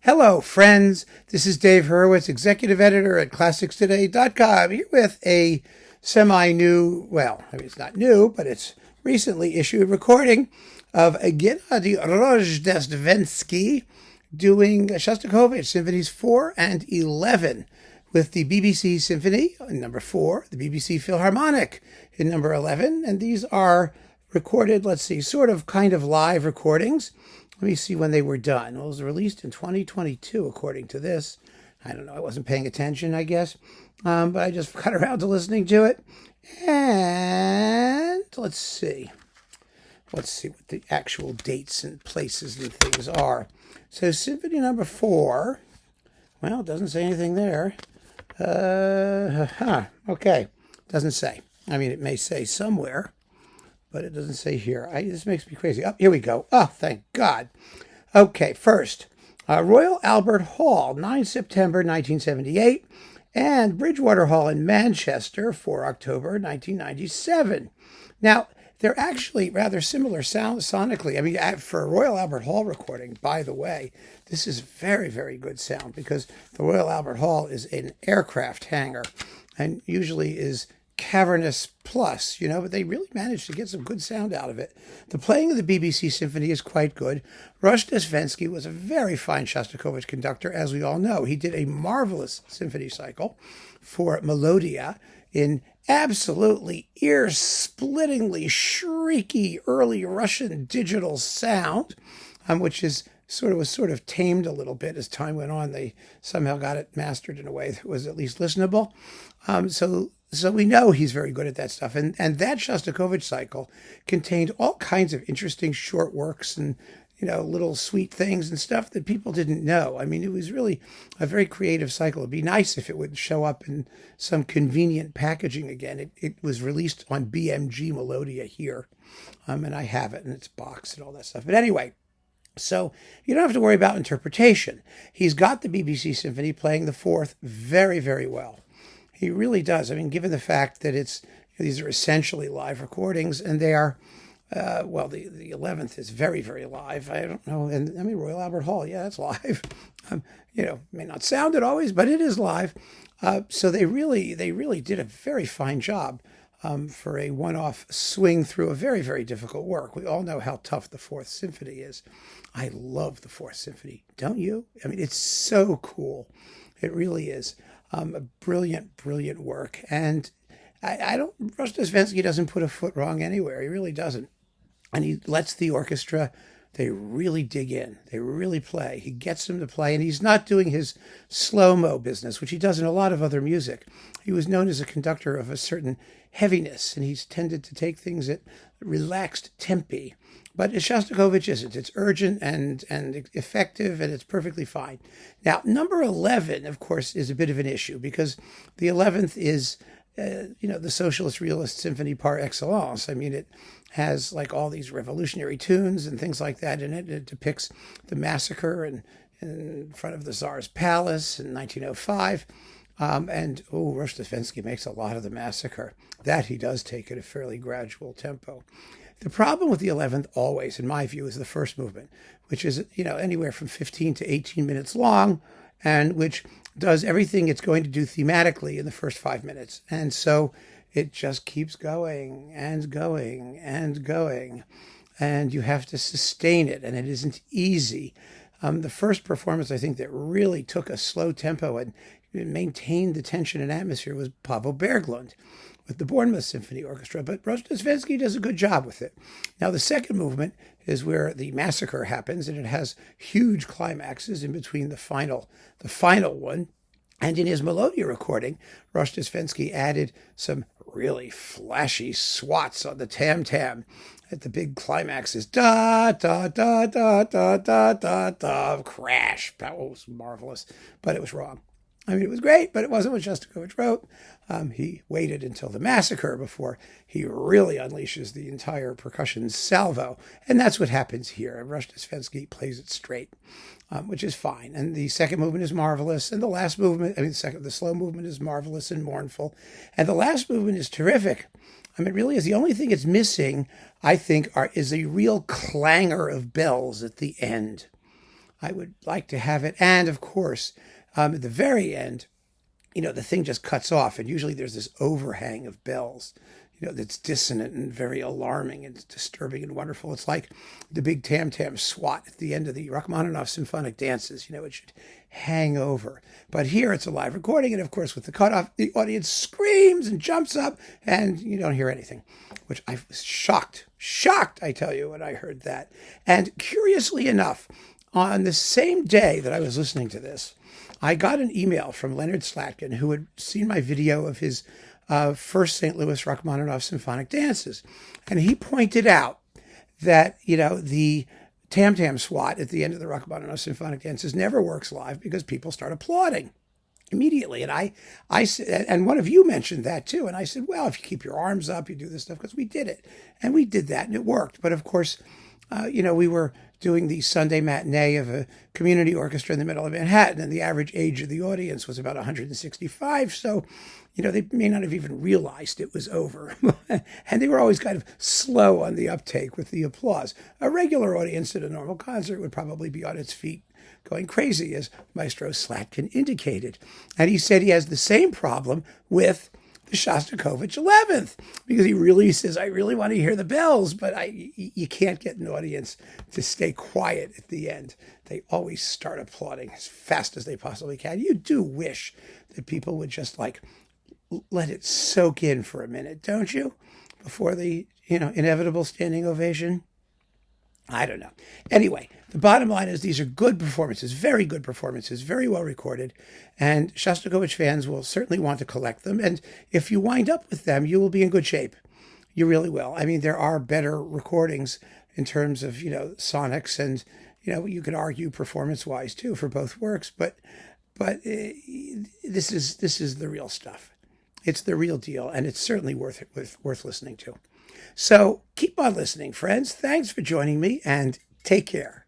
Hello, friends. This is Dave Hurwitz, executive editor at ClassicsToday.com, here with a semi-new, it's not new, but it's recently issued recording of Gennady Rozhdestvensky doing Shostakovich Symphonies 4 and 11 with the BBC Symphony in number 4, the BBC Philharmonic in number 11, and these are recorded, kind of live recordings. Let me see when they were done. Well, it was released in 2022, according to this. I don't know. I wasn't paying attention, I guess. But I just got around to listening to it. And let's see. Let's see what the actual dates and places and things are. So Symphony number 4. Well, it doesn't say anything there. Okay. Doesn't say. I mean, it may say somewhere, but it doesn't say here. This makes me crazy. Oh, here we go. Oh, thank God. Okay, first, Royal Albert Hall, 9 September 1978, and Bridgewater Hall in Manchester, 4 October 1997. Now, they're actually rather similar sonically. I mean, for a Royal Albert Hall recording, by the way, this is very, very good sound because the Royal Albert Hall is an aircraft hangar and usually is cavernous plus, but they really managed to get some good sound out of it. The playing of the BBC Symphony is quite good. Rozhdestvensky was a very fine Shostakovich conductor, as we all know. He did a marvelous symphony cycle for Melodia in absolutely ear-splittingly shrieky early Russian digital sound, which was sort of tamed a little bit as time went on. They somehow got it mastered in a way that was at least listenable. So we know he's very good at that stuff. And that Shostakovich cycle contained all kinds of interesting short works and, little sweet things and stuff that people didn't know. I mean, it was really a very creative cycle. It'd be nice if it would show up in some convenient packaging again. It was released on BMG Melodia here. And I have it in its box and all that stuff. But anyway, so you don't have to worry about interpretation. He's got the BBC Symphony playing the fourth very, very well. He really does. I mean, given the fact that these are essentially live recordings, and they are, the 11th is very, very live. I don't know. And I mean, Royal Albert Hall, yeah, that's live. May not sound it always, but it is live. So they really did a very fine job for a one-off swing through a very, very difficult work. We all know how tough the Fourth Symphony is. I love the Fourth Symphony, don't you? I mean, it's so cool. It really is. A brilliant, brilliant work. And Rozhdestvensky doesn't put a foot wrong anywhere. He really doesn't. And he lets the orchestra, they really dig in. They really play. He gets them to play. And he's not doing his slow-mo business, which he does in a lot of other music. He was known as a conductor of a certain heaviness, and he's tended to take things at relaxed tempi. But Shostakovich isn't. It's urgent and effective, and it's perfectly fine. Now, number 11, of course, is a bit of an issue because the 11th is, the socialist realist symphony par excellence. I mean, it has like all these revolutionary tunes and things like that in it. It depicts the massacre in front of the Tsar's palace in 1905. Rozhdestvensky makes a lot of the massacre. That he does take at a fairly gradual tempo. The problem with the 11th always, in my view, is the first movement, which is, anywhere from 15 to 18 minutes long, and which does everything it's going to do thematically in the first 5 minutes. And so it just keeps going and going and going, and you have to sustain it, and it isn't easy. The first performance, I think, that really took a slow tempo and maintained the tension and atmosphere was Pavel Berglund with the Bournemouth Symphony Orchestra, but Rozhdestvensky does a good job with it. Now, the second movement is where the massacre happens, and it has huge climaxes in between the final one. And in his Melodia recording, Rozhdestvensky added some really flashy swats on the tam-tam at the big climaxes. Da, da, da, da, da, da, da, da, crash. That was marvelous, but it was wrong. I mean, it was great, but it wasn't what Shostakovich wrote. He waited until the massacre before he really unleashes the entire percussion salvo. And that's what happens here. Rozhdestvensky plays it straight, which is fine. And the second movement is marvelous. And the last movement, the slow movement is marvelous and mournful. And the last movement is terrific. I mean, it really is. The only thing it's missing, I think, is a real clangor of bells at the end. I would like to have it. And of course, at the very end, the thing just cuts off, and usually there's this overhang of bells, that's dissonant and very alarming and disturbing and wonderful. It's like the big tam-tam swat at the end of the Rachmaninoff symphonic dances. It should hang over. But here it's a live recording, and of course with the cutoff, the audience screams and jumps up, and you don't hear anything, which I was shocked, I tell you, when I heard that. And curiously enough, on the same day that I was listening to this, I got an email from Leonard Slatkin, who had seen my video of his first St. Louis Rachmaninoff symphonic dances. And he pointed out that, the tam-tam swat at the end of the Rachmaninoff symphonic dances never works live because people start applauding immediately. And I said, and one of you mentioned that too. And I said, well, if you keep your arms up, you do this stuff, because we did it. And we did that and it worked. But of course, we were doing the Sunday matinee of a community orchestra in the middle of Manhattan, and the average age of the audience was about 165. So, they may not have even realized it was over. And they were always kind of slow on the uptake with the applause. A regular audience at a normal concert would probably be on its feet going crazy, as Maestro Slatkin indicated. And he said he has the same problem with the Shostakovich 11th, because he really says, I really want to hear the bells, but you can't get an audience to stay quiet at the end. They always start applauding as fast as they possibly can. You do wish that people would just let it soak in for a minute, don't you? Before the, inevitable standing ovation. I don't know. Anyway, the bottom line is these are good performances, very good performances, very well recorded, and Shostakovich fans will certainly want to collect them. And if you wind up with them, you will be in good shape. You really will. I mean, there are better recordings in terms of, sonics, and, you could argue performance-wise too for both works, but this is the real stuff. It's the real deal, and it's certainly worth listening to. So keep on listening, friends. Thanks for joining me, and take care.